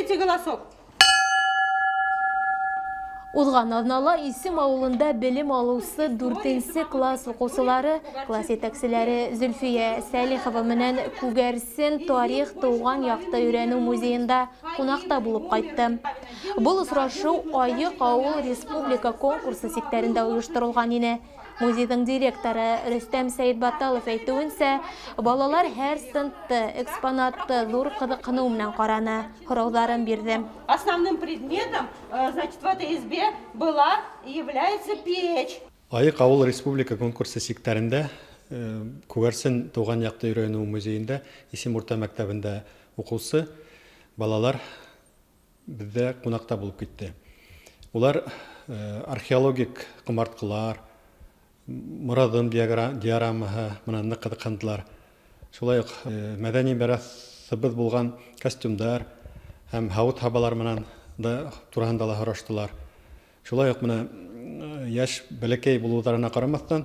Поднимите голосок. Узган Азнала исем авылында белем алусы 4-нче класс укучылары, класс җитәкчеләре Зөлфия Сәлихова менән Күгәрсен тарих туган якта өйрәнү музеенда кунакта булып кайтты. Бу очрашу Аек авыл республика конкурсы сиктәрендә оештырылган иде. Музейның директоры Рөстәм Сәйдбаталов әйтүенчә, балалар һәр сынтты, экспонатты зур кызыксыну белән караны, сорауларын бирде. Основным предметом, значит, в этой избе была и является печь. Аек авыл республика конкурсы сиктәрендә Күгәрсен туган якта өйрәнү музеенда исем урта мәктәбендә укучы балалар бездә кунакта булып китте. Улар археологик кымарткылар, Muradın diyaramaha mınanны кызыксындылар. Шулай ук мәдәни мирасыбыз булган костюмдар һәм хавыт хабалар менән да турында ла һораштылар. Шулай ук менә яшь бәләкәй булуларына карамастан,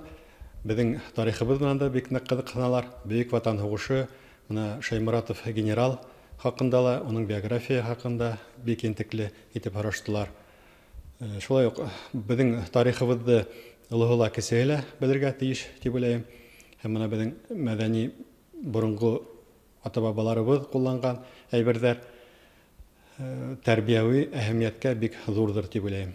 безнең тарихыбыз менән да бик нык кызыксыналар. Бөек ватан сугышы, менә Шаймуратов генерал хакында ла, оның биография хакында бик интекле итеп һораштылар. Шулай ук безнең тарихыбызды Улыгыла кесәйлә белергә тиеш дип уйлыйм. Һәм менә безнең мәдәни борынгы ата-бабаларыбыз кулланган әйберләр тәрбияви әһәмияткә бик зурдыр дип уйлыйм.